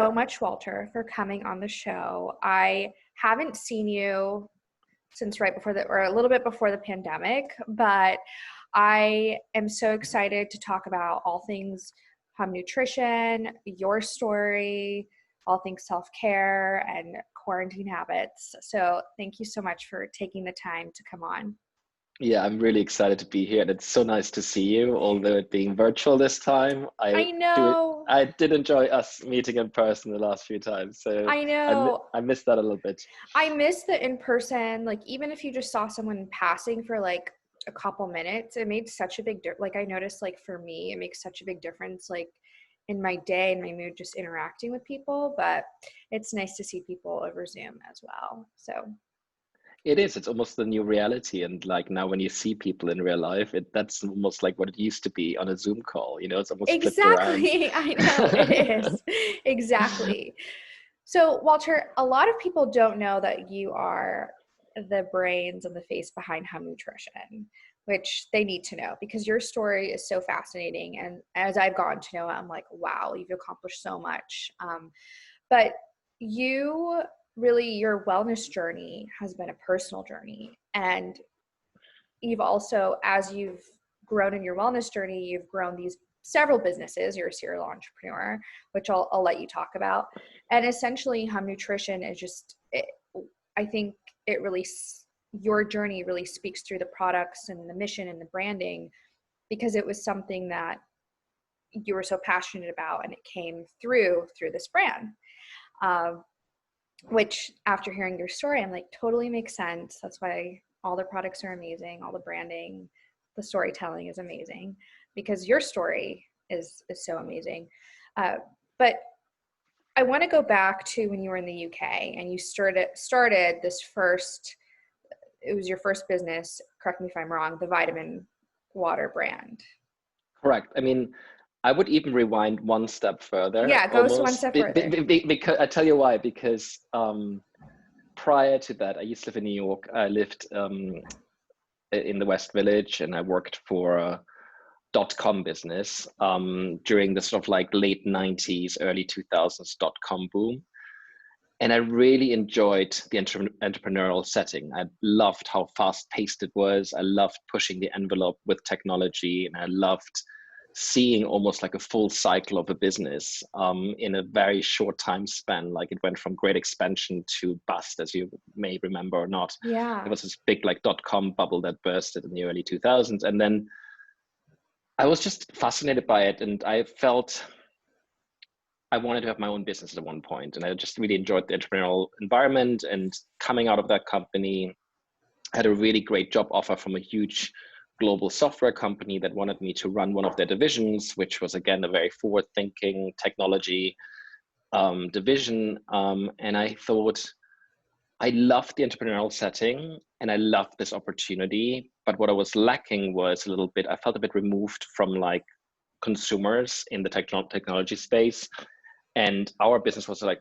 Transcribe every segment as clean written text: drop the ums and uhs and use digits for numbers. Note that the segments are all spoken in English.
So much, Walter, for coming on the show. I haven't seen you since right before or a little bit before the pandemic, but I am so excited to talk about all things home nutrition, your story, all things self-care and quarantine habits. So thank you so much for taking the time to come on. Yeah, I'm really excited to be here, and it's so nice to see you, although it being virtual this time. I know. I did enjoy us meeting in person the last few times, so I know. I missed that a little bit. I miss the in-person, like even if you just saw someone passing for like a couple minutes, it made such a big difference. Like I noticed like for me, it makes such a big difference like in my day and my mood just interacting with people, but it's nice to see people over Zoom as well. So It is. It's almost the new reality, and like now when you see people in real life, that's almost like what it used to be on a Zoom call. It's almost flipped around. exactly, I know it is. Exactly. So, Walter, a lot of people don't know that you are the brains and the face behind Hum Nutrition, which they need to know because your story is so fascinating. And as I've gotten to know it, I'm like, wow, you've accomplished so much. But you really, your wellness journey has been a personal journey. And you've also, as you've grown in your wellness journey, you've grown these several businesses. You're a serial entrepreneur, which I'll let you talk about. And essentially, Hum Nutrition is just, I think it really, your journey really speaks through the products and the mission and the branding because it was something that you were so passionate about and it came through this brand. Which after hearing your story, I'm like, totally makes sense. That's why all the products are amazing. All the branding, the storytelling is amazing because your story is so amazing. But I want to go back to when you were in the UK and you started this first, it was your first business, correct me if I'm wrong, the vitamin water brand. Correct. I mean, I would even rewind one step further, Yeah, go one almost, step further. because I tell you why. Because prior to that, I used to live in New York. I lived in the West Village, and I worked for a .com business during the sort of like late 90s, early 2000s .com boom. And I really enjoyed the entrepreneurial setting. I loved how fast paced it was. I loved pushing the envelope with technology, and I loved seeing almost like a full cycle of a business in a very short time span. Like it went from great expansion to bust, as you may remember or not. Yeah. There was this big like .com bubble that bursted in the early 2000s. And then I was just fascinated by it. And I felt I wanted to have my own business at one point. And I just really enjoyed the entrepreneurial environment. And coming out of that company, I had a really great job offer from a huge global software company that wanted me to run one of their divisions, which was again a very forward-thinking technology division. And I thought I loved the entrepreneurial setting and I loved this opportunity. But what I was lacking was a little bit, I felt a bit removed from like consumers in the technology space. And our business was like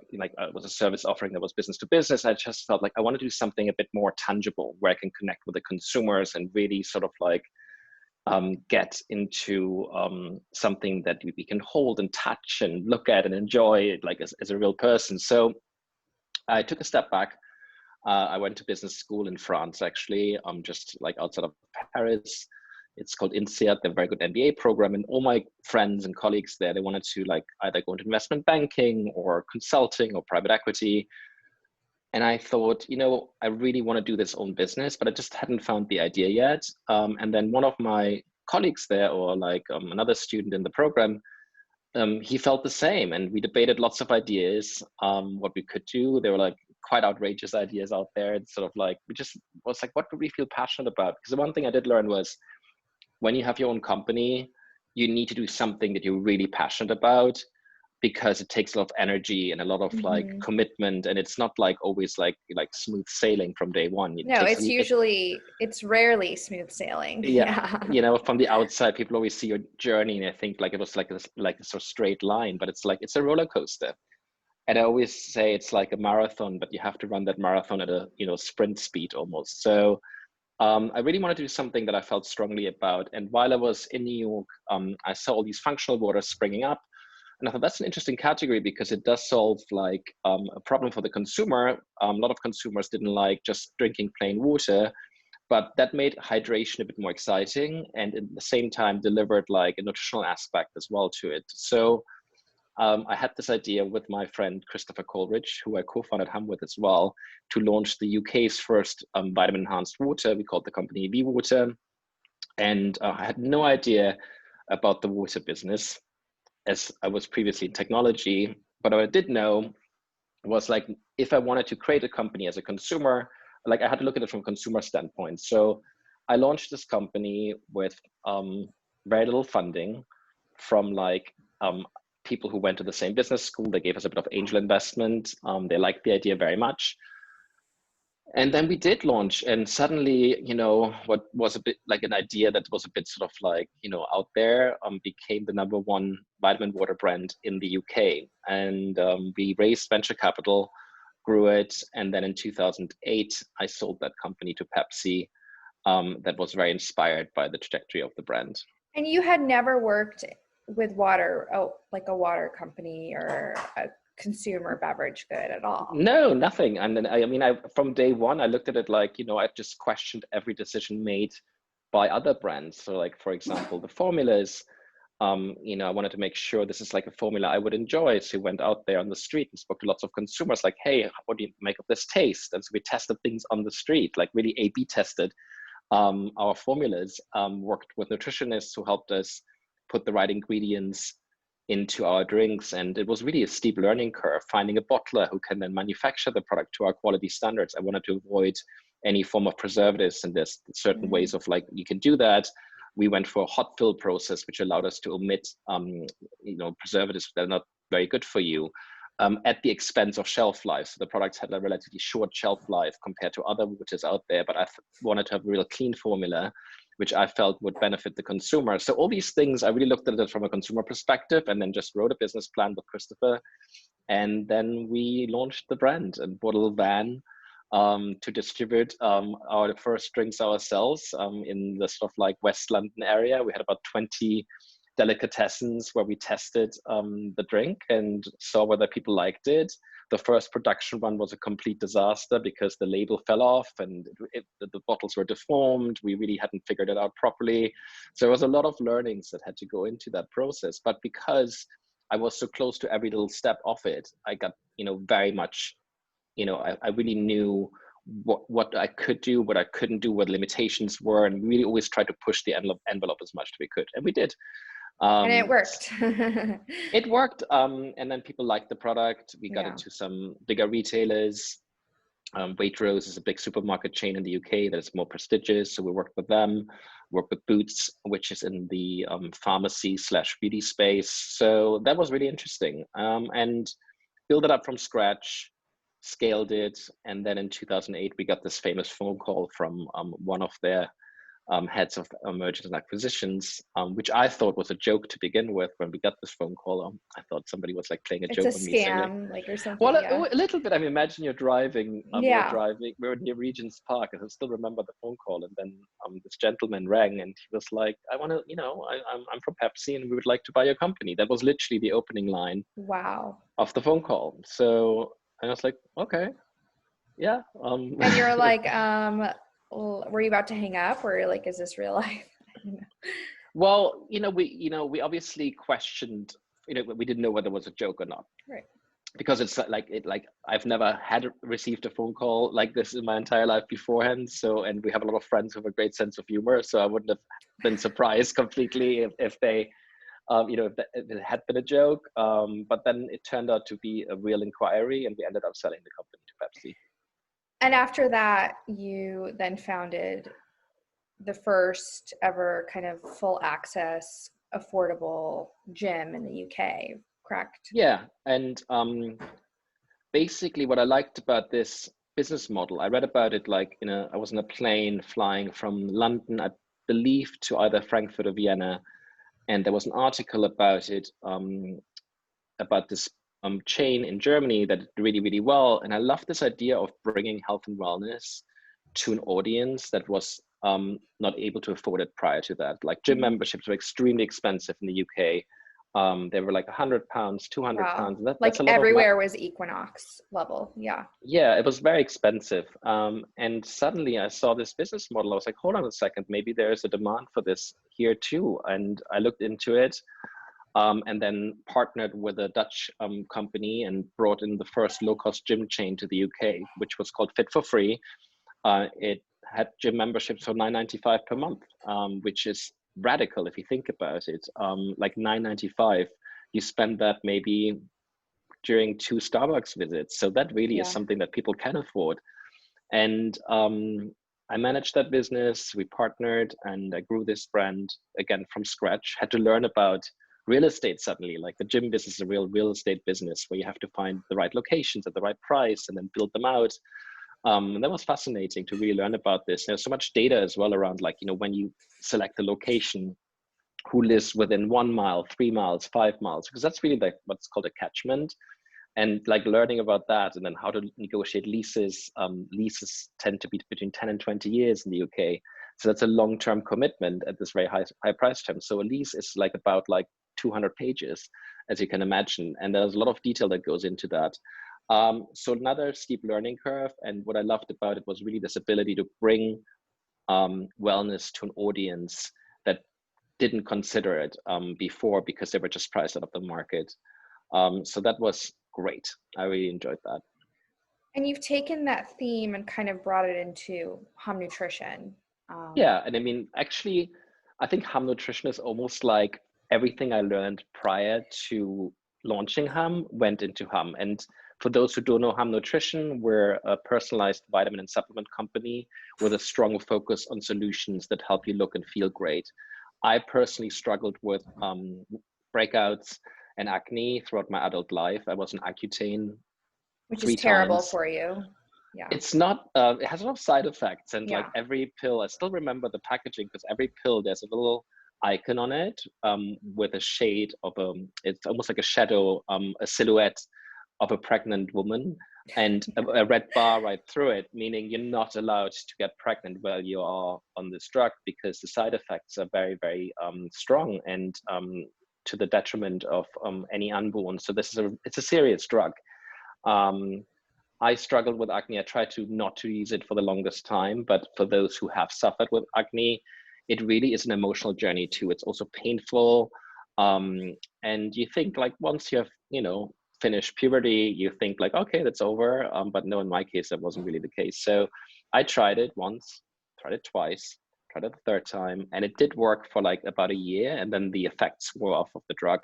was a service offering that was business to business. I just felt like I want to do something a bit more tangible where I can connect with the consumers and really sort of like get into something that we can hold and touch and look at and enjoy like as a real person. So I took a step back. I went to business school in France, actually, just like outside of Paris. It's called INSEAD. They're a very good MBA program. And all my friends and colleagues there, they wanted to like either go into investment banking or consulting or private equity. And I thought, I really want to do this own business, but I just hadn't found the idea yet. And then one of my colleagues there, or like another student in the program, he felt the same. And we debated lots of ideas, what we could do. There were like quite outrageous ideas out there. It's sort of like, we just was like, what do we feel passionate about? Because the one thing I did learn was when you have your own company, you need to do something that you're really passionate about because it takes a lot of energy and a lot of like commitment. And it's not like always like smooth sailing from day one. No, it's rarely smooth sailing. Yeah. From the outside, people always see your journey and I think like it was like a sort of straight line, but it's a roller coaster. And I always say it's like a marathon, but you have to run that marathon at a sprint speed almost. So I really wanted to do something that I felt strongly about. And while I was in New York, I saw all these functional waters springing up. And I thought that's an interesting category because it does solve like a problem for the consumer. A lot of consumers didn't like just drinking plain water, but that made hydration a bit more exciting, and at the same time delivered like a nutritional aspect as well to it. So I had this idea with my friend Christopher Coleridge, who I co-founded Hum with as well, to launch the UK's first vitamin enhanced water. We called the company V Water, and I had no idea about the water business, as I was previously in technology. But what I did know was like, if I wanted to create a company as a consumer, like I had to look at it from a consumer standpoint. So I launched this company with very little funding from like people who went to the same business school. They gave us a bit of angel investment. They liked the idea very much. And then we did launch, and suddenly, you know, what was a bit like an idea that was a bit sort of like, you know, out there, became the #1 vitamin water brand in the UK. And we raised venture capital, grew it, and then in 2008, I sold that company to Pepsi. That was very inspired by the trajectory of the brand. And you had never worked with water, like a water company or a consumer beverage good at all? No, nothing. And then I mean, from day one, I looked at it like, you know, I just questioned every decision made by other brands. So like, for example, the formulas, you know, I wanted to make sure this is like a formula I would enjoy. So we went out there on the street and spoke to lots of consumers like, hey, what do you make of this taste? And so we tested things on the street, like really A/B tested our formulas, worked with nutritionists who helped us put the right ingredients into our drinks. And it was really a steep learning curve, finding a bottler who can then manufacture the product to our quality standards. I wanted to avoid any form of preservatives, and there's certain ways of like, you can do that. We went for a hot fill process, which allowed us to omit, you know, preservatives that are not very good for you, at the expense of shelf life. So the products had a relatively short shelf life compared to other waters out there, but I wanted to have a real clean formula, which I felt would benefit the consumer. So all these things, I really looked at it from a consumer perspective, and then just wrote a business plan with Christopher. And then we launched the brand and bought a little van to distribute our first drinks ourselves in the sort of like West London area. We had about 20 delicatessens where we tested the drink and saw whether people liked it. The first production run was a complete disaster because the label fell off and the bottles were deformed. We really hadn't figured it out properly. So there was a lot of learnings that had to go into that process. But because I was so close to every little step of it, I got, you know, very much, you know, I really knew what I could do, what I couldn't do, what limitations were, and we really always tried to push the envelope as much as we could, and we did. And it worked. It worked, and then people liked the product. We got into some bigger retailers. Waitrose is a big supermarket chain in the UK that is more prestigious, so we worked with them. Worked with Boots, which is in the pharmacy/beauty space. So that was really interesting, and build it up from scratch, scaled it, and then in 2008 we got this famous phone call from one of their heads of mergers and acquisitions, which I thought was a joke to begin with. When we got this phone call, I thought somebody was like playing a joke on me. It's a scam, like or something. Well, a little bit. I mean, imagine you're driving. We're near Regent's Park, and I still remember the phone call. And then this gentleman rang, and he was like, "I want to, you know, I'm from Pepsi, and we would like to buy your company." That was literally the opening line. Wow. Of the phone call. So I was like, okay, yeah. And you're like, were you about to hang up, or like, is this real life? Well, we obviously questioned, we didn't know whether it was a joke or not. Right. Because it's like I've never received a phone call like this in my entire life beforehand. So, and we have a lot of friends who have a great sense of humor. So I wouldn't have been surprised completely if they, if it had been a joke. But then it turned out to be a real inquiry, and we ended up selling the company to Pepsi. And after that, you then founded the first ever kind of full access, affordable gym in the UK, correct? Yeah. And basically what I liked about this business model, I read about it like I was in a plane flying from London, I believe, to either Frankfurt or Vienna. And there was an article about it, about this chain in Germany that did really, really well. And I love this idea of bringing health and wellness to an audience that was not able to afford it prior to that. Like gym memberships were extremely expensive in the UK. They were like 100 pounds, 200 Wow. pounds. That's Like a lot of money. everywhere was Equinox level. Yeah. Yeah, it was very expensive. And suddenly I saw this business model. I was like, hold on a second, maybe there's a demand for this here too. And I looked into it, and then partnered with a Dutch company and brought in the first low-cost gym chain to the UK, which was called Fit for Free. It had gym memberships for $9.95 per month, which is radical if you think about it. Like $9.95, you spend that maybe during 2 Starbucks visits. So that really is Yeah. something that people can afford. And I managed that business. We partnered, and I grew this brand again from scratch. Had to learn about real estate suddenly. Like the gym business is a real estate business where you have to find the right locations at the right price and then build them out. And that was fascinating to really learn about this. There's so much data as well around, like, you know, when you select a location, who lives within 1 mile, 3 miles, 5 miles, because that's really like what's called a catchment. And like learning about that, and then how to negotiate leases. Leases tend to be between 10 and 20 years in the UK. So that's a long-term commitment at this very high price term. So a lease is like about like 200 pages, as you can imagine. And there's a lot of detail that goes into that. So another steep learning curve. And what I loved about it was really this ability to bring wellness to an audience that didn't consider it before, because they were just priced out of the market. So that was great. I really enjoyed that. And you've taken that theme and kind of brought it into home nutrition. Yeah, and I mean, actually, I think Hum Nutrition is almost like everything I learned prior to launching Hum went into Hum. And for those who don't know Hum Nutrition, we're a personalized vitamin and supplement company with a strong focus on solutions that help you look and feel great. I personally struggled with breakouts and acne throughout my adult life. I was on Accutane Which is 3 terrible times. for you. Yeah. It's not, it has a lot of side effects, and like Yeah. every pill, I still remember the packaging, because every pill, there's a little icon on it with a shade of it's almost like a shadow, a silhouette of a pregnant woman, and a red bar right through it, meaning you're not allowed to get pregnant while you are on this drug, because the side effects are very, very strong, and to the detriment of any unborn. So it's a serious drug. I struggled with acne. I tried to not to use it for the longest time, but for those who have suffered with acne, it really is an emotional journey too. It's also painful. And you think, like, once you have, you know, finished puberty, you think like, okay, that's over. But no, in my case, that wasn't really the case. So I tried it once, tried it twice, tried it the third time, and it did work for like about a year. And then the effects wore off of the drug.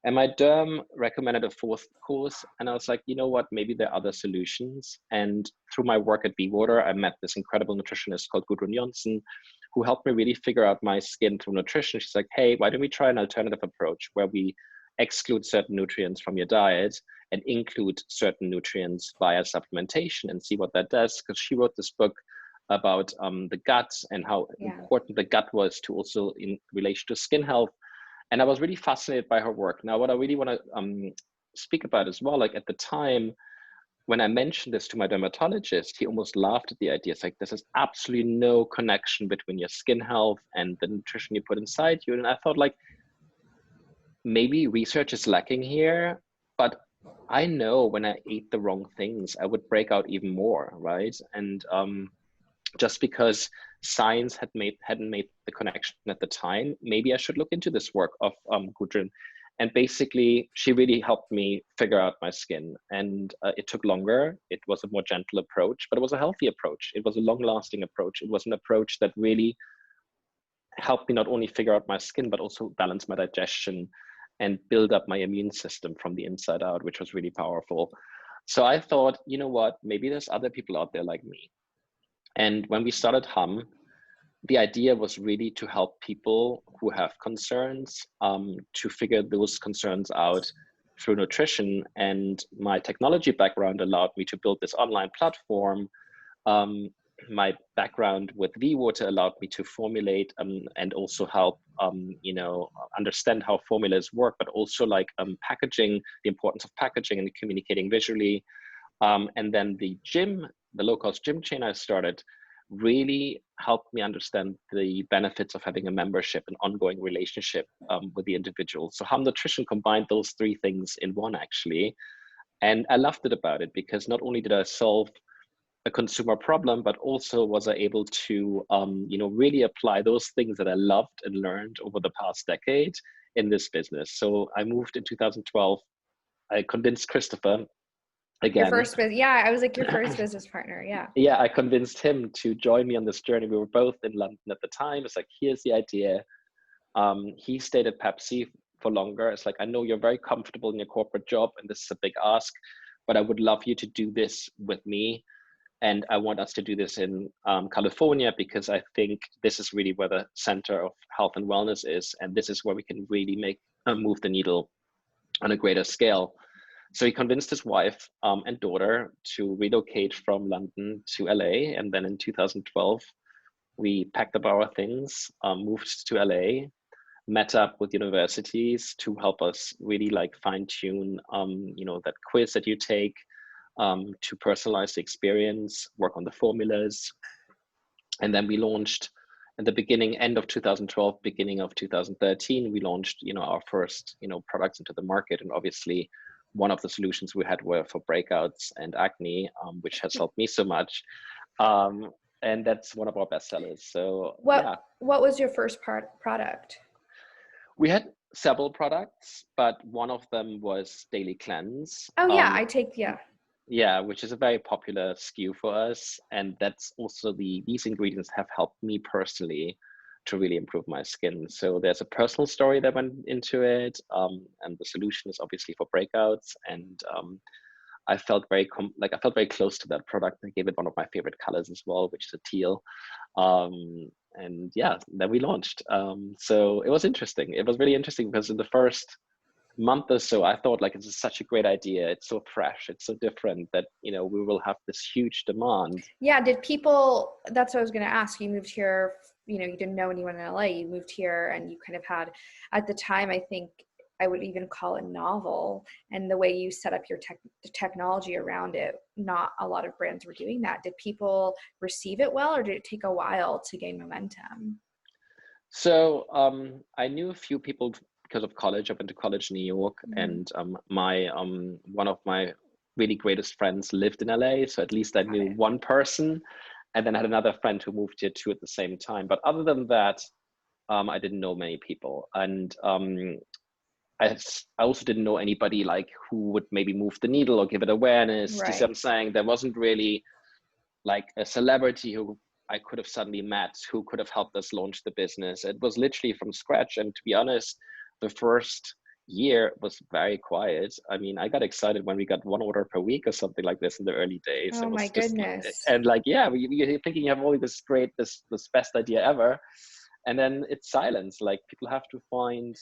And my derm recommended a 4th course. And I was like, you know what, maybe there are other solutions. And through my work at Bewater, I met this incredible nutritionist called Gudrun Jonsson, who helped me really figure out my skin through nutrition. She's like, hey, why don't we try an alternative approach where we exclude certain nutrients from your diet and include certain nutrients via supplementation, and see what that does? Because she wrote this book about the gut and how important the gut was to also in relation to skin health. And I was really fascinated by her work. Now, what I really want to speak about as well, like at the time when I mentioned this to my dermatologist, he almost laughed at the idea. It's like, there's absolutely no connection between your skin health and the nutrition you put inside you. And I thought, like, maybe research is lacking here, but I know when I ate the wrong things, I would break out even more, right? And just because science hadn't made the connection at the time, maybe I should look into this work of Gudrun. And basically, she really helped me figure out my skin. And it took longer. It was a more gentle approach, but it was a healthy approach. It was a long-lasting approach. It was an approach that really helped me not only figure out my skin, but also balance my digestion and build up my immune system from the inside out, which was really powerful. So I thought, you know what, maybe there's other people out there like me. And when we started Hum, the idea was really to help people who have concerns to figure those concerns out through nutrition. And my technology background allowed me to build this online platform. My background with Water allowed me to formulate and also help, you know, understand how formulas work, but also like packaging, the importance of packaging and communicating visually. And then the low-cost gym chain I started really helped me understand the benefits of having a membership and ongoing relationship with the individual. So Hum Nutrition combined those three things in one, actually. And I loved it about it because not only did I solve a consumer problem, but also was I able to, really apply those things that I loved and learned over the past decade in this business. So I moved in 2012. I convinced Christopher Your again. first business, yeah, I was like your first business partner, yeah. Yeah, I convinced him to join me on this journey. We were both in London at the time. It's like, here's the idea. He stayed at Pepsi for longer. It's like, I know you're very comfortable in your corporate job and this is a big ask, but I would love you to do this with me. And I want us to do this in California, because I think this is really where the center of health and wellness is. And this is where we can really move the needle on a greater scale. So he convinced his wife and daughter to relocate from London to LA. And then in 2012, we packed up our things, moved to LA, met up with universities to help us really like fine tune, that quiz that you take, to personalize the experience, work on the formulas. And then we launched at the end of 2012, beginning of 2013, we launched, our first, products into the market. And obviously one of the solutions we had were for breakouts and acne, which has helped me so much. And that's one of our best sellers. So what was your first product? We had several products, but one of them was Daily Cleanse. Oh yeah, Yeah, which is a very popular SKU for us. And that's also these ingredients have helped me personally to really improve my skin. So there's a personal story that went into it. And the solution is obviously for breakouts. And I felt very close to that product. I gave it one of my favorite colors as well, which is a teal. And yeah, then we launched. So it was interesting. It was really interesting because in the first month or so, I thought like, it's such a great idea. It's so fresh. It's so different that, we will have this huge demand. Yeah. That's what I was going to ask. You moved here, you didn't know anyone in LA. You moved here and you kind of had, at the time, I think I would even call it novel. And the way you set up your technology around it, not a lot of brands were doing that. Did people receive it well, or did it take a while to gain momentum? So I knew a few people because of college. I went to college in New York, and one of my really greatest friends lived in LA. So at least I knew one person, and then I had another friend who moved here too at the same time. But other than that, I didn't know many people, and I also didn't know anybody like who would maybe move the needle or give it awareness. Right. Do you see what I'm saying? There wasn't really like a celebrity who I could have suddenly met who could have helped us launch the business. It was literally from scratch. And to be honest, the first year was very quiet. I mean, I got excited when we got one order per week or something like this in the early days. Oh my goodness. And like, yeah, you're thinking you have all this best idea ever. And then it's silence. Like, people have to find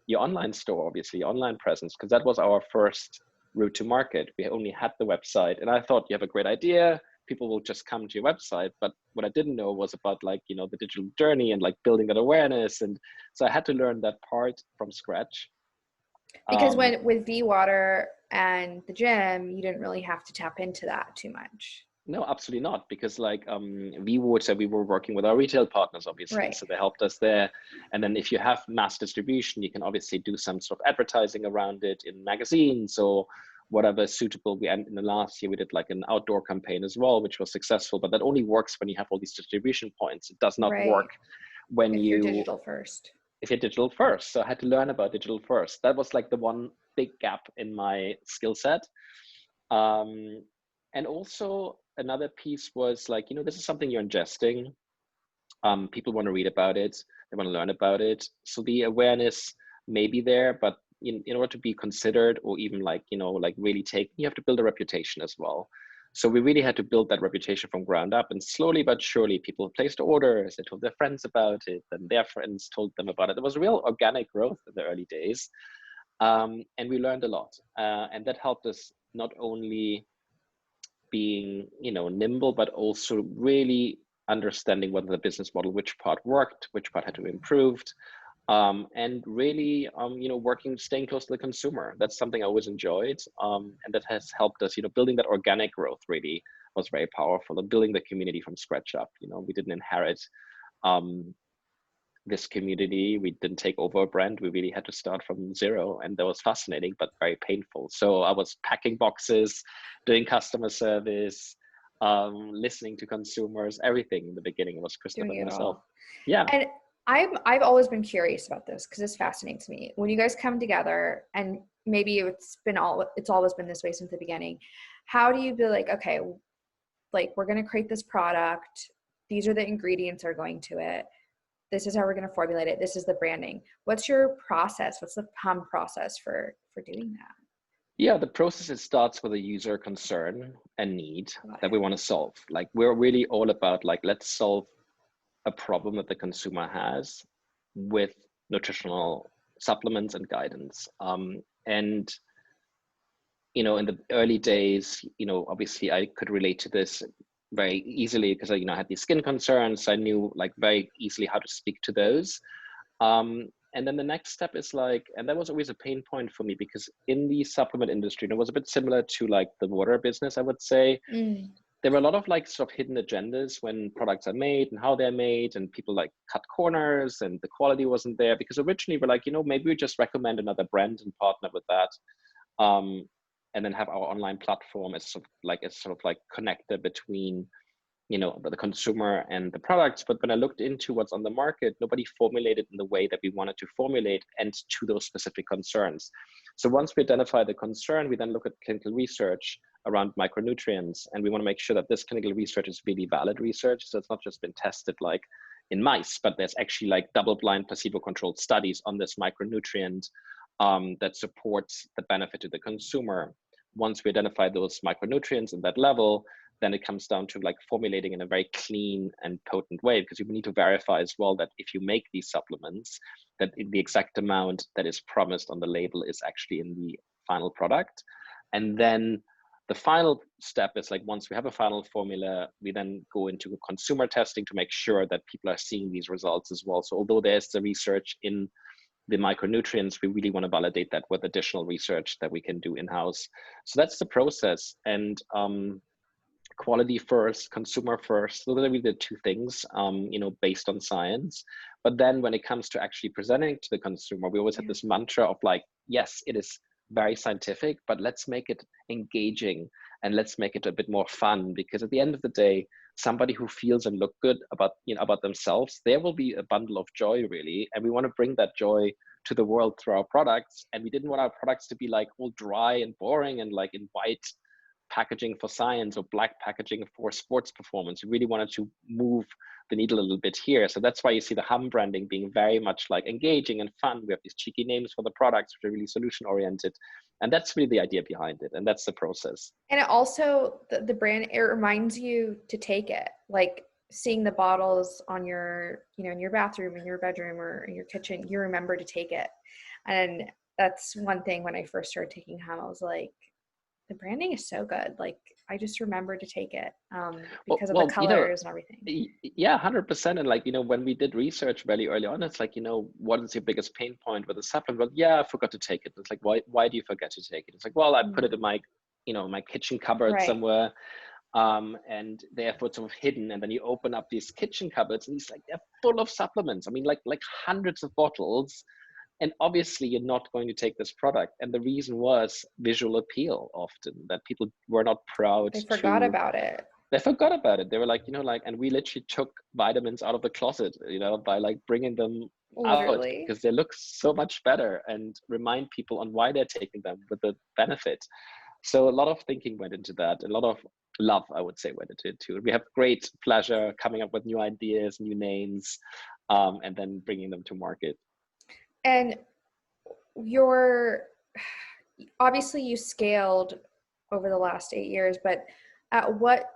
your online store, obviously, online presence, because that was our first route to market. We only had the website. And I thought, you have a great idea, people will just come to your website. But what I didn't know was about like, the digital journey and like building that awareness. And so I had to learn that part from scratch. Because with V-Water and the gym, you didn't really have to tap into that too much. No, absolutely not. Because like we were working with our retail partners, obviously. Right. So they helped us there. And then if you have mass distribution, you can obviously do some sort of advertising around it in magazines or whatever is suitable. In the last year, we did like an outdoor campaign as well, which was successful. But that only works when you have all these distribution points. It does not work when you're digital first. If you're digital first. So I had to learn about digital first. That was like the one big gap in my skill set. And also another piece was like, this is something you're ingesting. People want to read about it. They want to learn about it. So the awareness may be there, but in order to be considered or even like, like really take, you have to build a reputation as well. So we really had to build that reputation from ground up, and slowly but surely people placed orders, they told their friends about it, and their friends told them about it. It was real organic growth in the early days. And we learned a lot. And that helped us not only being, nimble, but also really understanding whether the business model, which part worked, which part had to be improved. And really, working, staying close to the consumer. That's something I always enjoyed, and that has helped us. Building that organic growth really was very powerful, and building the community from scratch up. We didn't inherit um, this community. We didn't take over a brand. We really had to start from zero, and that was fascinating but very painful. So I was packing boxes, doing customer service, listening to consumers, everything in the beginning. It was Christopher Doing and it myself. all. Yeah. And I've always been curious about this because this fascinates me. When you guys come together, and maybe it's always been this way since the beginning, how do you be like, okay, like we're going to create this product, these are the ingredients that are going to it, this is how we're going to formulate it, this is the branding. What's your process? What's the process for doing that? Yeah, the process, it starts with a user concern and need Got that it. we want to solve. Like, we're really all about, like, let's solve a problem that the consumer has with nutritional supplements and guidance. And in the early days, obviously I could relate to this very easily because I had these skin concerns. I knew, like, very easily how to speak to those. And then the next step is, like, and that was always a pain point for me, because in the supplement industry, and it was a bit similar to, like, the water business, I would say, there were a lot of, like, sort of hidden agendas when products are made and how they're made, and people, like, cut corners and the quality wasn't there, because originally we're like, maybe we just recommend another brand and partner with that. And then have our online platform as sort of like connector between the consumer and the products. But when I looked into what's on the market, nobody formulated in the way that we wanted to formulate and to those specific concerns. So once we identify the concern, we then look at clinical research around micronutrients, and we want to make sure that this clinical research is really valid research. So it's not just been tested like in mice, but there's actually, like, double-blind placebo-controlled studies on this micronutrient that supports the benefit to the consumer. Once we identify those micronutrients in that level, then it comes down to, like, formulating in a very clean and potent way, because you need to verify as well that if you make these supplements, that the exact amount that is promised on the label is actually in the final product. And then the final step is, like, once we have a final formula, we then go into consumer testing to make sure that people are seeing these results as well. So although there's the research in the micronutrients, we really want to validate that with additional research that we can do in-house. So that's the process. And quality first, consumer first. So those are really the two things, based on science. But then when it comes to actually presenting to the consumer, we always have this mantra of, like, yes, it is very scientific, but let's make it engaging and let's make it a bit more fun, because at the end of the day, somebody who feels and look good about themselves, there will be a bundle of joy, really. And we want to bring that joy to the world through our products. And we didn't want our products to be, like, all dry and boring and, like, in white packaging for science or black packaging for sports performance. We really wanted to move the needle a little bit here. So that's why you see the Hum branding being very much, like, engaging and fun. We have these cheeky names for the products, which are really solution oriented. And that's really the idea behind it. And that's the process. And it also, the brand, it reminds you to take it, like seeing the bottles on your, in your bathroom, in your bedroom, or in your kitchen, you remember to take it. And that's one thing when I first started taking Hum, I was like, the branding is so good. Like, I just remember to take it because of the colors and everything. Yeah, 100%. And, like, when we did research very early on, it's like, what is your biggest pain point with the supplement? Well, yeah, I forgot to take it. It's like, why do you forget to take it? It's like, well, I put it in my, my kitchen cupboard somewhere. And therefore it's sort of hidden. And then you open up these kitchen cupboards and they're full of supplements. I mean, like hundreds of bottles. And obviously you're not going to take this product. And the reason was visual appeal, often, that people were not proud They forgot about it. They forgot about it. They were like, and we literally took vitamins out of the closet, by, like, bringing them out, Literally. because they look so much better, and remind people on why they're taking them with the benefit. So a lot of thinking went into that. A lot of love, I would say, went into it too. We have great pleasure coming up with new ideas, new names, and then bringing them to market. And obviously you scaled over the last 8 years, but at what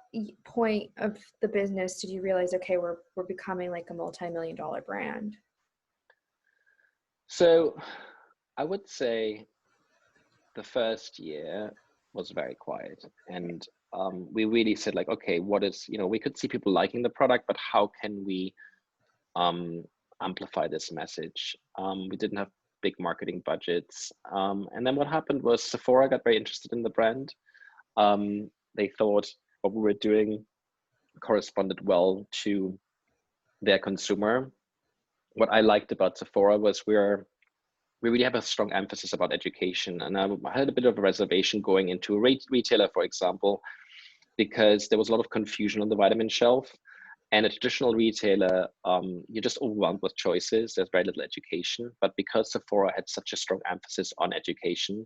point of the business did you realize, okay, we're becoming like a multi-million-dollar brand? So I would say the first year was very quiet, and we really said, like, okay, what is, we could see people liking the product, but how can we amplify this message. We didn't have big marketing budgets. And then what happened was Sephora got very interested in the brand. They thought what we were doing corresponded well to their consumer. What I liked about Sephora was we really have a strong emphasis about education. And I had a bit of a reservation going into a retailer, for example, because there was a lot of confusion on the vitamin shelf. And a traditional retailer, you're just overwhelmed with choices. There's very little education. But because Sephora had such a strong emphasis on education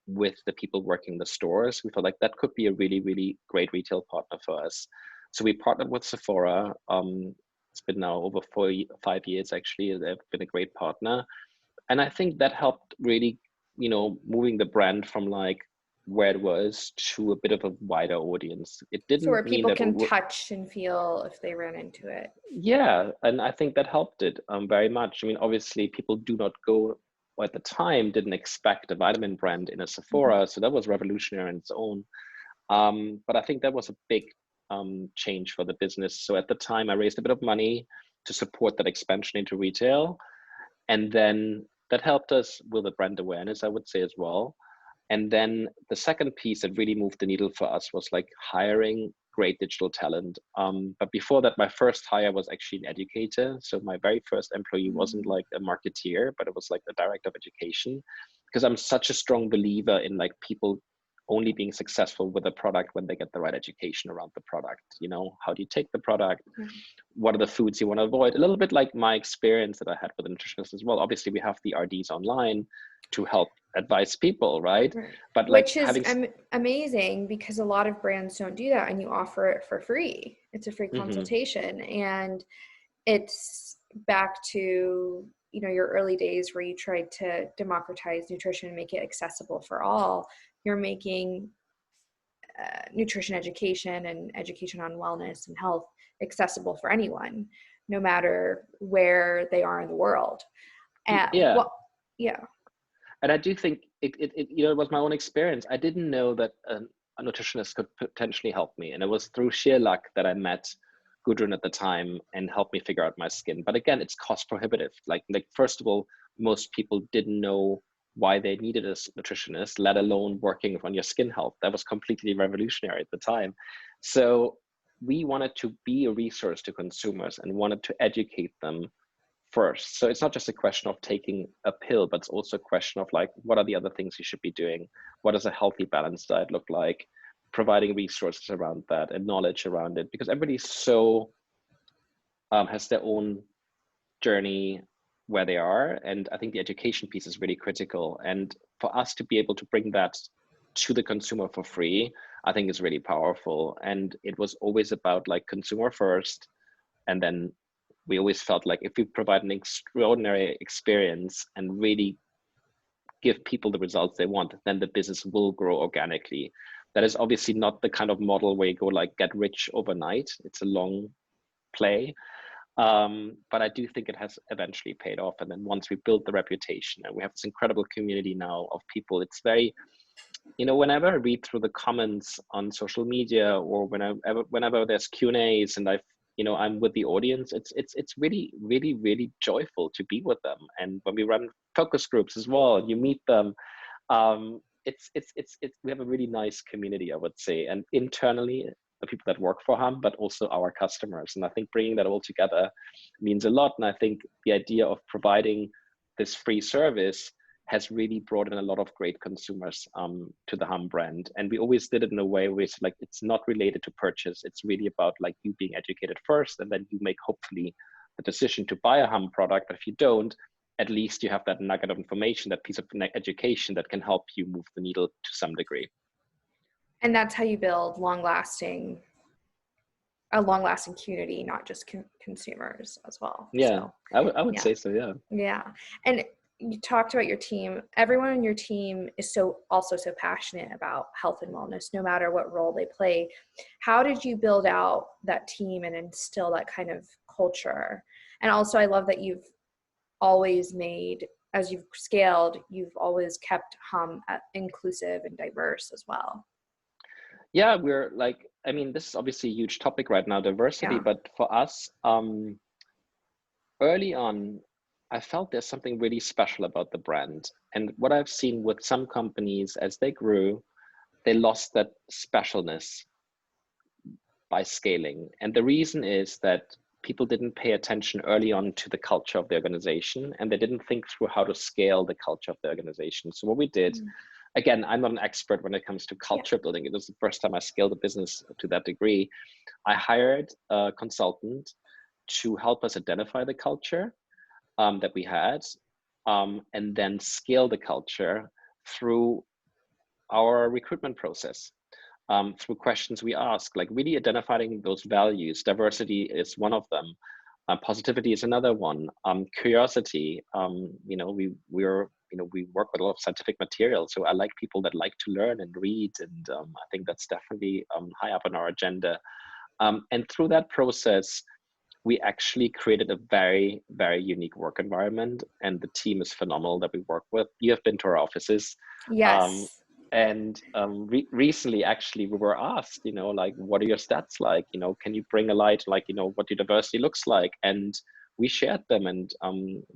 with the people working the stores, we felt like that could be a really, really great retail partner for us. So we partnered with Sephora. It's been now over 5 years, actually. They've been a great partner. And I think that helped really, moving the brand from like where it was to a bit of a wider audience. It So where didn't mean people that can touch and feel if they ran into it. yeah, and I think that helped it very much. I mean, obviously people do not go, or at the time didn't expect a vitamin brand in a Sephora, so that was revolutionary in its own. But I think that was a big change for the business. So at the time I raised a bit of money to support that expansion into retail. And then that helped us with the brand awareness, I would say, as well. And then the second piece that really moved the needle for us was like hiring great digital talent. But before that, my first hire was actually an educator. So my very first employee wasn't like a marketeer, but it was like the director of education, because I'm such a strong believer in like people only being successful with a product when they get the right education around the product. How do you take the product? What are the foods you want to avoid? A little bit like my experience that I had with a nutritionist as well. Obviously we have the RDs online to help advise people, right? But like which is amazing, because a lot of brands don't do that, and you offer it for free. It's a free consultation. And it's back to your early days where you tried to democratize nutrition and make it accessible for all. You're making nutrition education and education on wellness and health accessible for anyone, no matter where they are in the world. And yeah. And I do think it was my own experience. I didn't know that a nutritionist could potentially help me. And it was through sheer luck that I met Gudrun at the time and helped me figure out my skin. But again, it's cost prohibitive. Like first of all, most people didn't know why they needed a nutritionist, let alone working on your skin health. That was completely revolutionary at the time. So we wanted to be a resource to consumers and wanted to educate them first. So it's not just a question of taking a pill, but it's also a question of like, what are the other things you should be doing? What does a healthy, balanced diet look like? Providing resources around that and knowledge around it, because everybody's so has their own journey where they are. And I think the education piece is really critical. And for us to be able to bring that to the consumer for free, I think is really powerful. And it was always about like consumer first. And then we always felt like if we provide an extraordinary experience and really give people the results they want, then the business will grow organically. That is obviously not the kind of model where you go like get rich overnight. It's a long play. But I do think it has eventually paid off. And then once we built the reputation and we have this incredible community now of people, it's very, whenever I read through the comments on social media or whenever there's Q&As and I'm with the audience, it's really, really, really joyful to be with them. And when we run focus groups as well, you meet them. We have a really nice community, I would say, and internally, the people that work for Hum, but also our customers. And I think bringing that all together means a lot. And I think the idea of providing this free service has really brought in a lot of great consumers to the Hum brand. And we always did it in a way where it's like, it's not related to purchase. It's really about like you being educated first, and then you make hopefully the decision to buy a Hum product. But if you don't, at least you have that nugget of information, that piece of education that can help you move the needle to some degree. And that's how you build a long-lasting community, not just consumers as well. Yeah, so, I would say so, yeah. Yeah. And you talked about your team. Everyone on your team is also so passionate about health and wellness, no matter what role they play. How did you build out that team and instill that kind of culture? And also, I love that you've always made, as you've scaled, you've always kept Hum inclusive and diverse as well. Yeah, we're like, I mean, this is obviously a huge topic right now, diversity, but for us, early on, I felt there's something really special about the brand. And what I've seen with some companies as they grew, they lost that specialness by scaling. And the reason is that people didn't pay attention early on to the culture of the organization, and they didn't think through how to scale the culture of the organization. So what we did, again, I'm not an expert when it comes to culture building. It was the first time I scaled a business to that degree. I hired a consultant to help us identify the culture that we had, and then scale the culture through our recruitment process, through questions we ask, like really identifying those values. Diversity is one of them. Positivity is another one. Curiosity. We work with a lot of scientific material, so I like people that like to learn and read, and I think that's definitely high up on our agenda. And through that process, we actually created a very, very unique work environment, and the team is phenomenal that we work with. You have been to our offices. Yes. Recently, actually, we were asked, like, what are your stats like? Can you bring a light, like, what your diversity looks like? And we shared them, and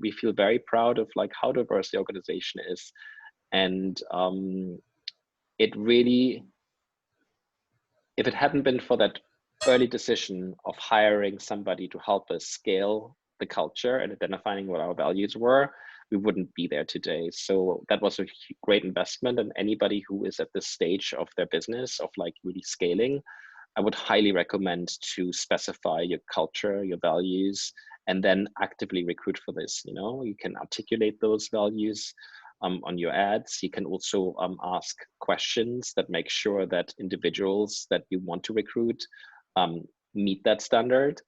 we feel very proud of like how diverse the organization is. And it really, if it hadn't been for that early decision of hiring somebody to help us scale the culture and identifying what our values were, we wouldn't be there today. So that was a great investment. And anybody who is at this stage of their business of like really scaling, I would highly recommend to specify your culture, your values, and then actively recruit for this. You can articulate those values on your ads. You can also ask questions that make sure that individuals that you want to recruit meet that standard,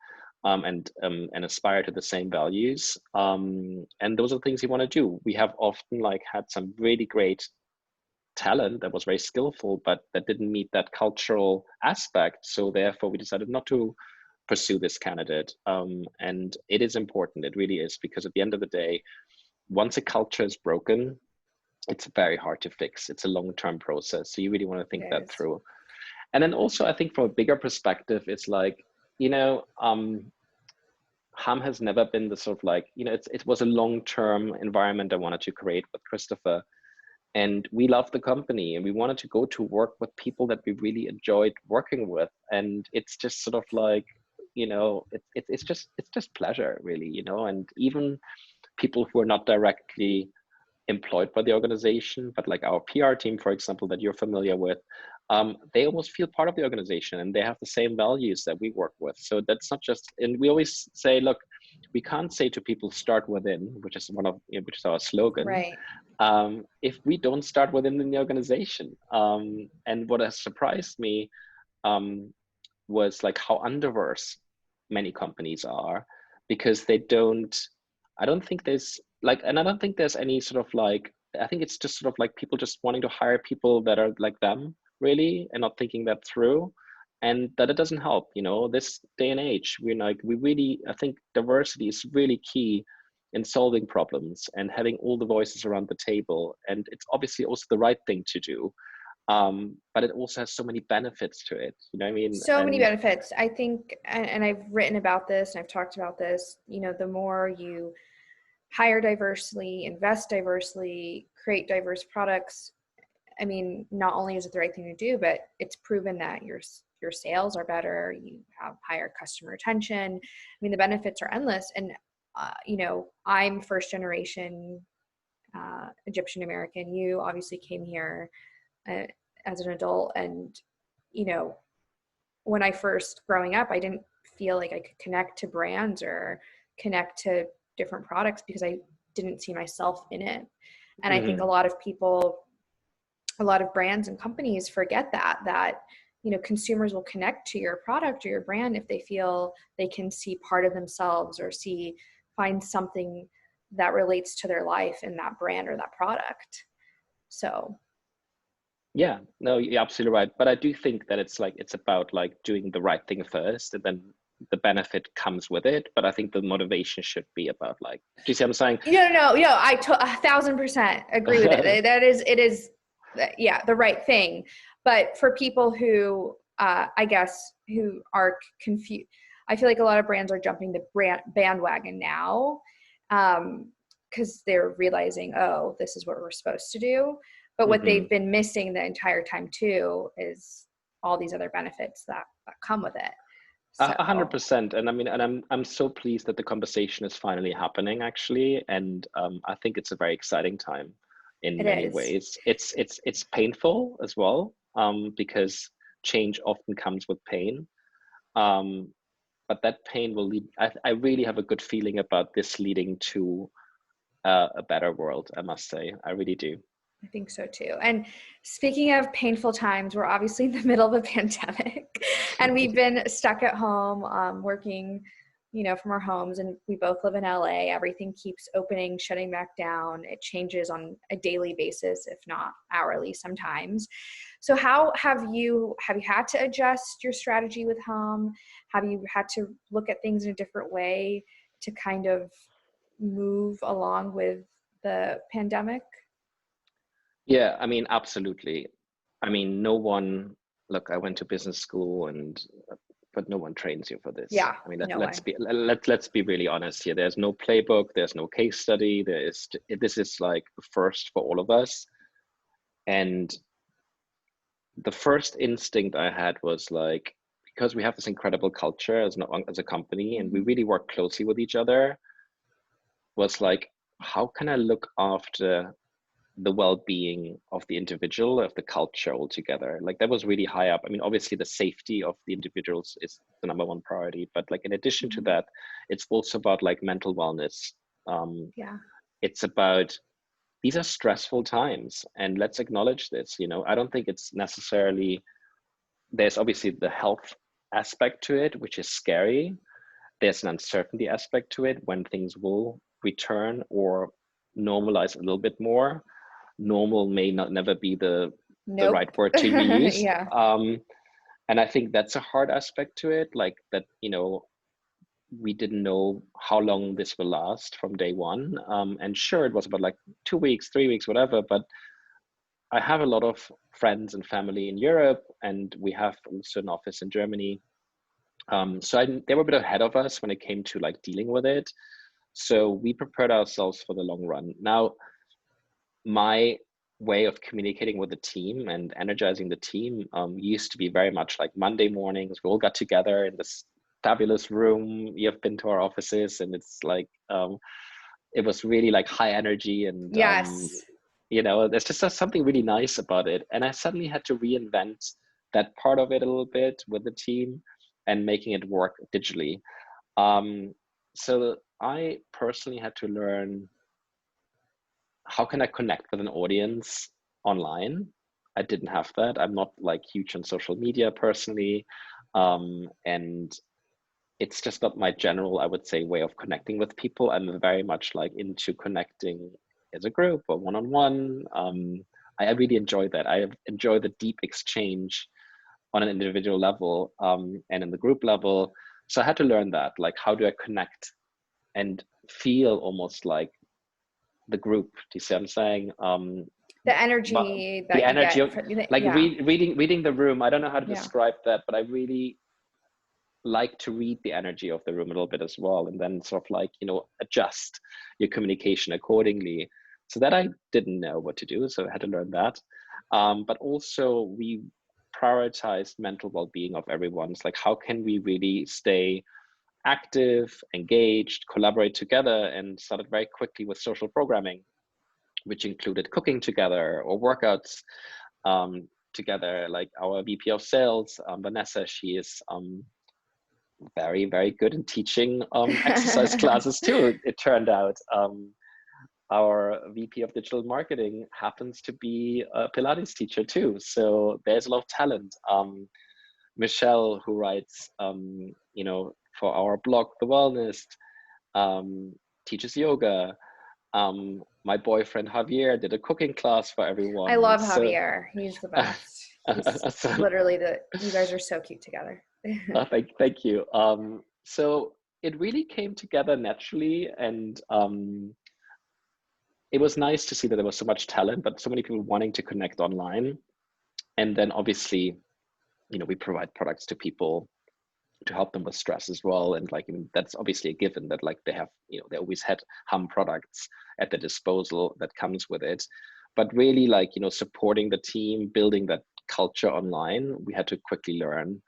and aspire to the same values. And those are the things you want to do. We have often like had some really great talent that was very skillful, but that didn't meet that cultural aspect. So therefore we decided not to pursue this candidate. And it is important. It really is, because at the end of the day, once a culture is broken, it's very hard to fix. It's a long-term process. So you really want to think that through. And then also, I think from a bigger perspective, it's like, Ham has never been the sort of like, it was a long-term environment I wanted to create with Christopher. And we love the company, and we wanted to go to work with people that we really enjoyed working with. And it's just sort of like, it's just pleasure, really, and even people who are not directly employed by the organization, but like our PR team, for example, that you're familiar with, they almost feel part of the organization, and they have the same values that we work with. So that's not just, and we always say, look, we can't say to people start within, which is which is our slogan, Right. if we don't start within the organization. And what has surprised me was like how undiverse many companies are, because I don't think there's like, and I don't think there's any sort of like, I think it's just sort of like people just wanting to hire people that are like them, really, and not thinking that through. And that it doesn't help, this day and age. I think diversity is really key in solving problems and having all the voices around the table. And it's obviously also the right thing to do. But it also has so many benefits to it. You know what I mean? So many benefits. I think, and I've written about this and I've talked about this, the more you hire diversely, invest diversely, create diverse products, I mean, not only is it the right thing to do, but it's proven that your sales are better, you have higher customer retention. I mean, the benefits are endless. And, I'm first generation Egyptian American. You obviously came here as an adult. And, when I first growing up, I didn't feel like I could connect to brands or connect to different products because I didn't see myself in it. And I think a lot of brands and companies forget that consumers will connect to your product or your brand if they feel they can see part of themselves or find something that relates to their life in that brand or that product. So yeah, no, you're absolutely right. But I do think that it's about like doing the right thing first, and then the benefit comes with it. But I think the motivation should be about like, do you see what I'm saying? No, I 1,000% agree with it. It is the right thing. But for people who I guess who are confused, I feel like a lot of brands are jumping the bandwagon now, because they're realizing, oh, this is what we're supposed to do. But what Mm-hmm. they've been missing the entire time too is all these other benefits that come with it. So 100%. And I mean, and I'm so pleased that the conversation is finally happening, actually. And I think it's a very exciting time in it many is. ways. It's painful as well, because change often comes with pain. But that pain will lead. I really have a good feeling about this leading to a better world, I must say. I really do. I think so too. And speaking of painful times, we're obviously in the middle of a pandemic and we've been stuck at home, working, from our homes, and we both live in LA. Everything keeps opening, shutting back down. It changes on a daily basis, if not hourly sometimes. So how have you had to adjust your strategy with home? Have you had to look at things in a different way to kind of move along with the pandemic? Yeah, I mean, absolutely. I mean, no one, look, I went to business school but no one trains you for this. Yeah, I mean, no way. let's be really honest here. There's no playbook, there's no case study. This is like a first for all of us. And the first instinct I had was like, because we have this incredible culture as a company and we really work closely with each other, was like, how can I look after the well-being of the individual, of the culture altogether? Like that was really high up. I mean, obviously the safety of the individuals is the number one priority, but like in addition to that, it's also about like mental wellness. Yeah. It's about, these are stressful times, and let's acknowledge this. I don't think it's necessarily, there's obviously the health aspect to it, which is scary. There's an uncertainty aspect to it, when things will return or normalize a little bit more. Normal may not never be the Nope. right word to be used. Yeah. And I think that's a hard aspect to it, like that, we didn't know how long this will last from day one. And sure, it was about like 2 weeks, 3 weeks, whatever, but I have a lot of friends and family in Europe, and we have also an office in Germany. So they were a bit ahead of us when it came to like dealing with it. So we prepared ourselves for the long run. Now, my way of communicating with the team and energizing the team used to be very much like Monday mornings. We all got together in this fabulous room. You've been to our offices, and it's like it was really like high energy, and Yes. there's just something really nice about it. And I suddenly had to reinvent that part of it a little bit with the team and making it work digitally. So I personally had to learn, how can I connect with an audience online? I didn't have that. I'm not like huge on social media personally. And it's just not my general, I would say, way of connecting with people. I'm very much like into connecting as a group or one-on-one. I really enjoy that. I enjoy the deep exchange on an individual level, and in the group level. So I had to learn that, like, how do I connect and feel almost like the group? Do you see what I'm saying? The But energy the that you energy get of from, like yeah. reading the room. I don't know how to Yeah. describe that, but I really like to read the energy of the room a little bit as well, and then sort of like, adjust your communication accordingly. So that I didn't know what to do, so I had to learn that. But also we prioritized mental well-being of everyone. It's like, how can we really stay active, engaged, collaborate together, and started very quickly with social programming, which included cooking together or workouts together. Like our VP of sales, Vanessa, she is very, very good in teaching exercise classes too, it turned out. Our VP of digital marketing happens to be a Pilates teacher too. So there's a lot of talent. Michelle, who writes, for our blog, The Wellness, teaches yoga. My boyfriend Javier did a cooking class for I everyone. love So, Javier. He's the best. He's so literally you guys are so cute together. thank you. So it really came together naturally, and it was nice to see that there was so much talent, but so many people wanting to connect online. And then obviously, we provide products to people to help them with stress as well. And like, I mean, that's obviously a given that like they have, they always had hum products at their disposal that comes with it. But really like, supporting the team, building that culture online, we had to quickly learn.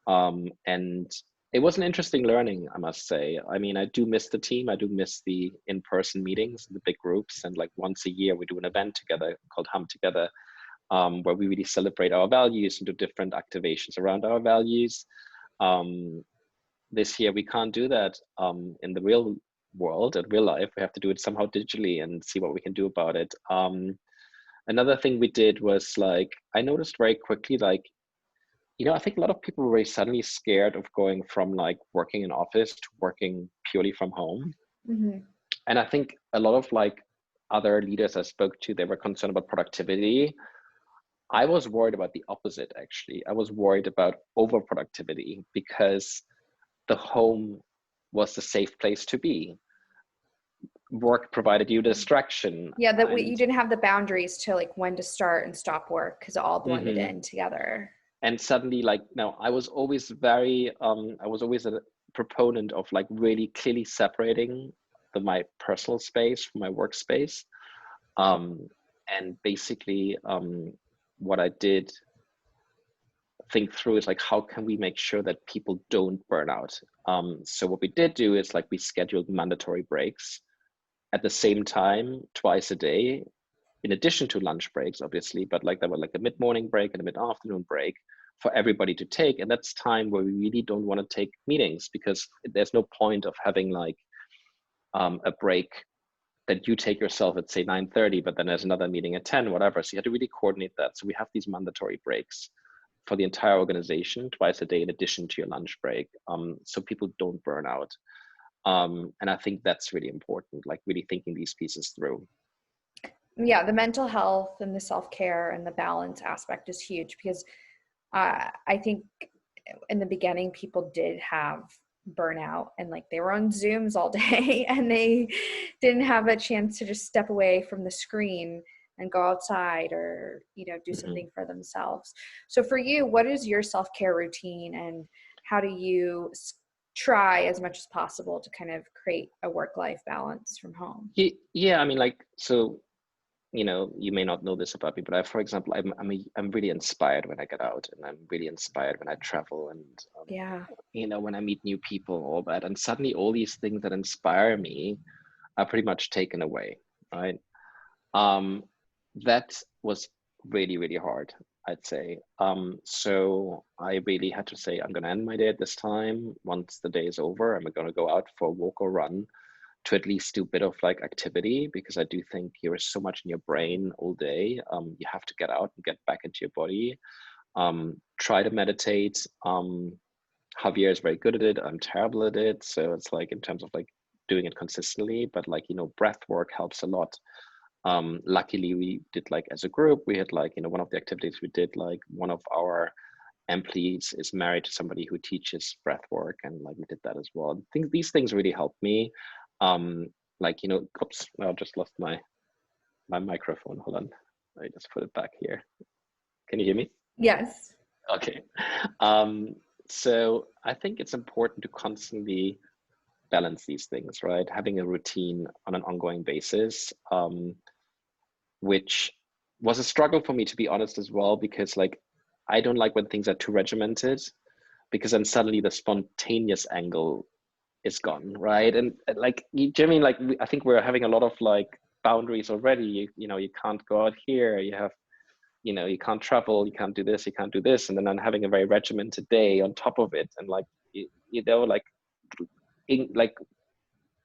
And it was an interesting learning, I must say. I mean, I do miss the team. I do miss the in-person meetings, the big groups. And like once a year, we do an event together called Hum Together, where we really celebrate our values and do different activations around our values. This year, we can't do that in the real world, in real life. We have to do it somehow digitally and see what we can do about it. Another thing we did was like, I noticed very quickly, like, I think a lot of people were very suddenly scared of going from like working in office to working purely from home. Mm-hmm. And I think a lot of like other leaders I spoke to, they were concerned about productivity. I was worried about the opposite, actually. I was worried about overproductivity because the home was the safe place to be. Work provided you distraction. Yeah, that you didn't have the boundaries to like when to start and stop work because it all blended in together. And suddenly, like, now I was always a proponent of like really clearly separating my personal space from my workspace. And basically, what I did think through is like, how can we make sure that people don't burn out? So what we did do is like we scheduled mandatory breaks at the same time, twice a day, in addition to lunch breaks, obviously, but like there were like a mid-morning break and a mid-afternoon break for everybody to take. And that's time where we really don't want to take meetings, because there's no point of having like a break that you take yourself at say 9:30, but then there's another meeting at 10, whatever. So you have to really coordinate that. So we have these mandatory breaks for the entire organization twice a day in addition to your lunch break, so people don't burn out. And I think that's really important, like really thinking these pieces through. Yeah, the mental health and the self-care and the balance aspect is huge, because I think in the beginning people did have burnout and like they were on Zooms all day and they didn't have a chance to just step away from the screen and go outside or do something for themselves. So for you, what is your self-care routine, and how do you try as much as possible to kind of create a work-life balance from home? Yeah, I mean, like, so you may not know this about me, but for example, I'm really inspired when I get out, and I'm really inspired when I travel, and when I meet new people, all that, and suddenly all these things that inspire me are pretty much taken away, right? That was really, really hard, I'd say. So I really had to say, I'm going to end my day at this time. Once the day is over, I'm going to go out for a walk or run to at least do a bit of like activity, because I do think there is so much in your brain all day. You have to get out and get back into your body. Try to meditate. Javier is very good at it. I'm terrible at it. So it's like in terms of like doing it consistently, but like, breath work helps a lot. Luckily we did like as a group, we had like, one of the activities we did, like one of our employees is married to somebody who teaches breath work, and like we did that as well. I think these things really helped me. Like, oops, I just lost my microphone. Hold on. I just put it back here. Can you hear me? Yes. Okay. So I think it's important to constantly balance these things, right? Having a routine on an ongoing basis, which was a struggle for me, to be honest, as well, because like, I don't like when things are too regimented, because then suddenly the spontaneous angle is gone, right? And like, Jimmy, like I think we're having a lot of like boundaries already. You can't go out here. You have, you can't travel. You can't do this. You can't do this. And then I'm having a very regimented day on top of it, and like like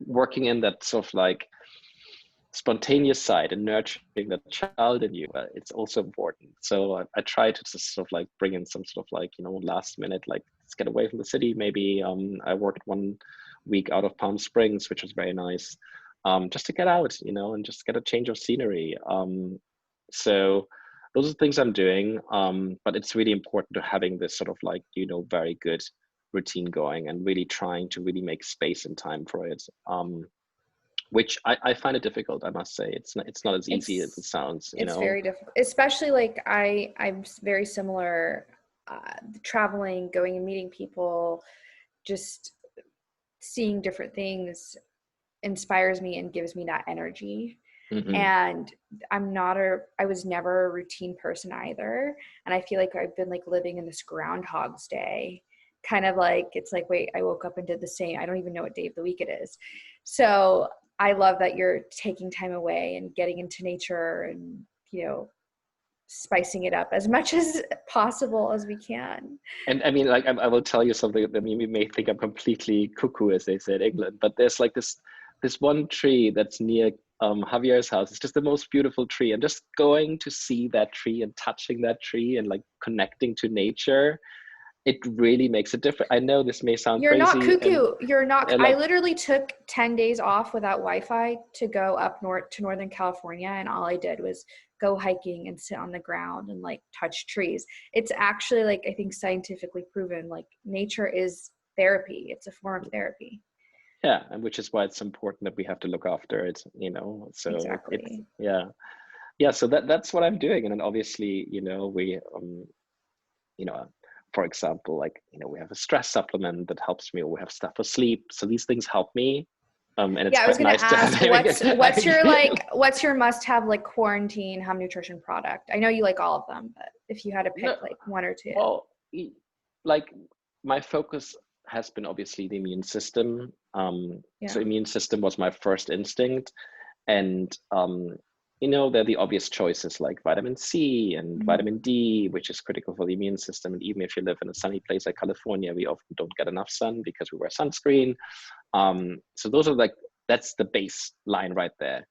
working in that sort of like spontaneous side and nurturing the child in you, it's also important. So I try to just sort of like bring in some sort of like, last minute, like, let's get away from the city. Maybe I worked 1 week out of Palm Springs, which was very nice, just to get out, and just get a change of scenery. So those are the things I'm doing. But it's really important to having this sort of like, very good routine going, and really trying to really make space and time for it. Which I find it difficult, I must say. It's not as easy as it sounds. It's very difficult, especially like I'm very similar. Traveling, going and meeting people, just seeing different things inspires me and gives me that energy. Mm-hmm. And I was never a routine person either. And I feel like I've been like living in this Groundhog's Day, kind of like, it's like, wait, I woke up and did the same. I don't even know what day of the week it is. So I love that you're taking time away and getting into nature and, spicing it up as much as possible as we can. And I mean, like, I will tell you something that you may think I'm completely cuckoo, as they say in England, but there's like this one tree that's near Javier's house. It's just the most beautiful tree. And just going to see that tree and touching that tree and like connecting to nature, it really makes a difference. I know this may sound You're not crazy, cuckoo. You're not. I like, literally took 10 days off without Wi-Fi to go up north to Northern California. And all I did was go hiking and sit on the ground and like touch trees. It's actually like, I think scientifically proven, like nature is therapy. It's a form of therapy. yeah, and which is why it's important that we have to look after it, so it's, Exactly. yeah, so that's what I'm doing. And then obviously, we you know for example, like, we have a stress supplement that helps me, or we have stuff for sleep, so these things help me, and it's Yeah, I was quite going to nice to ask, have. what's your must-have like quarantine home nutrition product? I know you like all of them, but if you had to pick No, like one or two. well, like, my focus has been obviously the immune system. So Yeah. immune system was my first instinct. And there are the obvious choices like vitamin C and Mm-hmm. vitamin D, which is critical for the immune system. And even if you live in a sunny place like California, we often don't get enough sun because we wear sunscreen. So those are like, that's the baseline right there.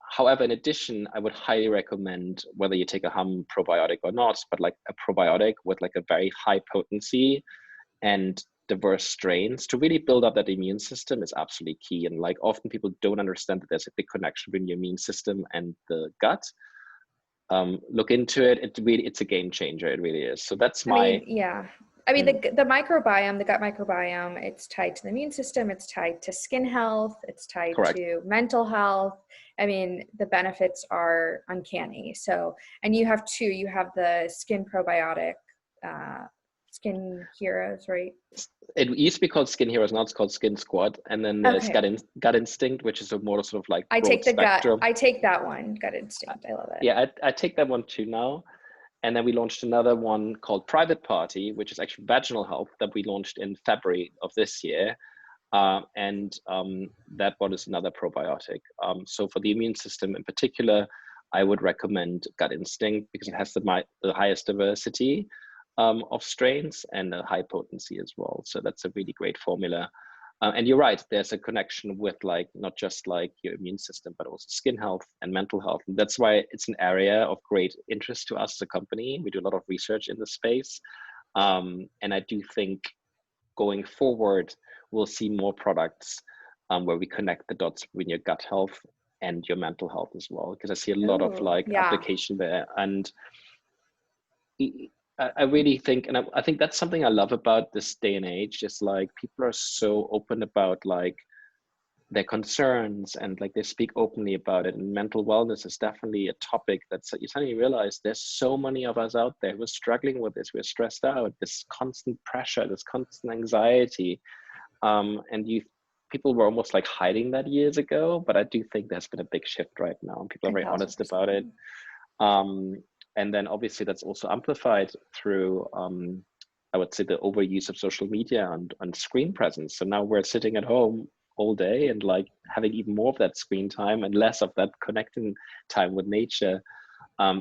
However, in addition, I would highly recommend, whether you take a hum probiotic or not, but like a probiotic with like a very high potency and diverse strains to really build up that immune system is absolutely key. And like, often people don't understand that there's a big connection between your immune system and the gut. Look into it. It's a game changer. It really is. So that's I mean, my. yeah. I mean, Mm, the microbiome, the gut microbiome, it's tied to the immune system, it's tied to skin health, it's tied correct. to mental health. I mean, the benefits are uncanny. So, and you have two, you have the skin probiotic, skin heroes, right? It used to be called Skin Heroes, now it's called Skin Squad. And then there's Okay. Gut Instinct, which is a more sort of like I broad take the gut. spectrum. I take that one, gut instinct. I love it. Yeah, I take that one too now. And then we launched another one called Private Party, which is actually vaginal health, that we launched in February of this year. And that one is another probiotic. So for the immune system in particular, I would recommend Gut Instinct because it has the highest diversity of strains and a high potency as well. So that's a really great formula. And you're right, there's a connection with like not just like your immune system, but also skin health and mental health. And that's why it's an area of great interest to us as a company. We do a lot of research in the space. And I do think going forward, we'll see more products where we connect the dots between your gut health and your mental health as well. Because I see a lot of Oh, like yeah. application there. And I really think, and I think that's something I love about this day and age, is like people are so open about like their concerns, and like they speak openly about it. And mental wellness is definitely a topic that's, you suddenly realize there's so many of us out there who are struggling with this. We're stressed out, this constant pressure, this constant anxiety. And people were almost like hiding that years ago, but I do think there's been a big shift right now, and people are very honest 1000%. about it. And then obviously that's also amplified through, I would say, the overuse of social media and screen presence. So now we're sitting at home all day and like having even more of that screen time and less of that connecting time with nature.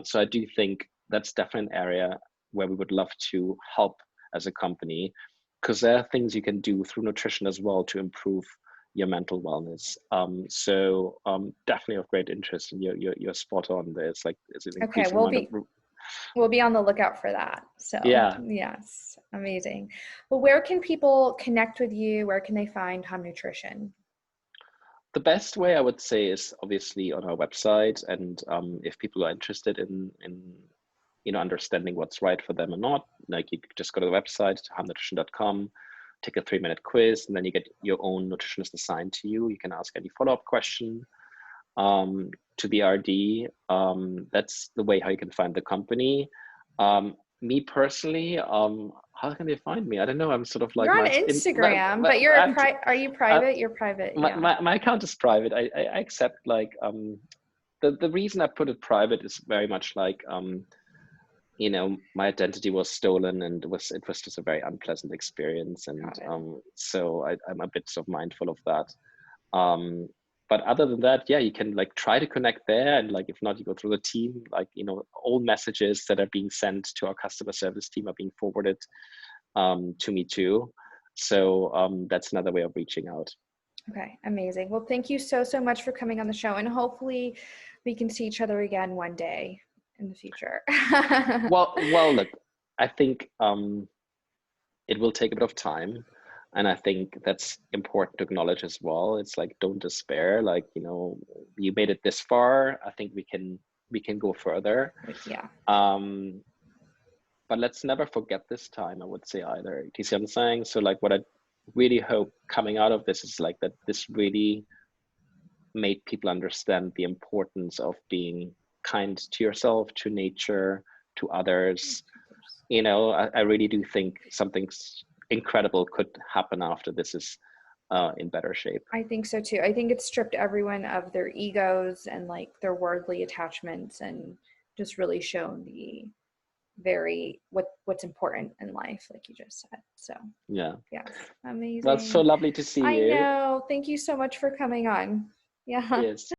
So I do think that's definitely an area where we would love to help as a company, because there are things you can do through nutrition as well to improve your mental wellness. So definitely of great interest, and you're spot on. There's like, it's an Okay, increasing amount of. we'll be on the lookout for that. So, Yeah, yes, amazing. Well, where can people connect with you? Where can they find Hum Nutrition? the best way I would say is obviously on our website, and if people are interested in understanding what's right for them or not, like you could just go to the website, hamnutrition.com, take a 3-minute quiz, and then you get your own nutritionist assigned to you. You can ask any follow-up question to the RD. That's the way how you can find the company. Me personally, how can they find me? I don't know. I'm sort of like You're on Instagram, but you're are you private? You're private, yeah. My account is private. I accept like the reason I put it private is very much like you know, my identity was stolen, and it was just a very unpleasant experience, and so I'm a bit sort of mindful of that. But other than that, yeah, you can like try to connect there, and like if not, you go through the team. Like, you know, all messages that are being sent to our customer service team are being forwarded to me too. So that's another way of reaching out. Okay, amazing. Well, thank you so much for coming on the show, and hopefully we can see each other again one day in the future. well, look, I think it will take a bit of time, and I think that's important to acknowledge as well. It's like, don't despair. Like, you know, you made it this far. I think we can go further. Yeah. But let's never forget this time, I would say, either. Do you see what I'm saying? So like, what I really hope coming out of this is like that this really made people understand the importance of being kind to yourself, to nature, to others. You know, I really do think something incredible could happen after this is in better shape. I think so too. I think it stripped everyone of their egos and like their worldly attachments, and just really shown the what's important in life, like you just said. So yeah, amazing. well, it's so lovely to see you. I know. Thank you so much for coming on. Yeah. Yes.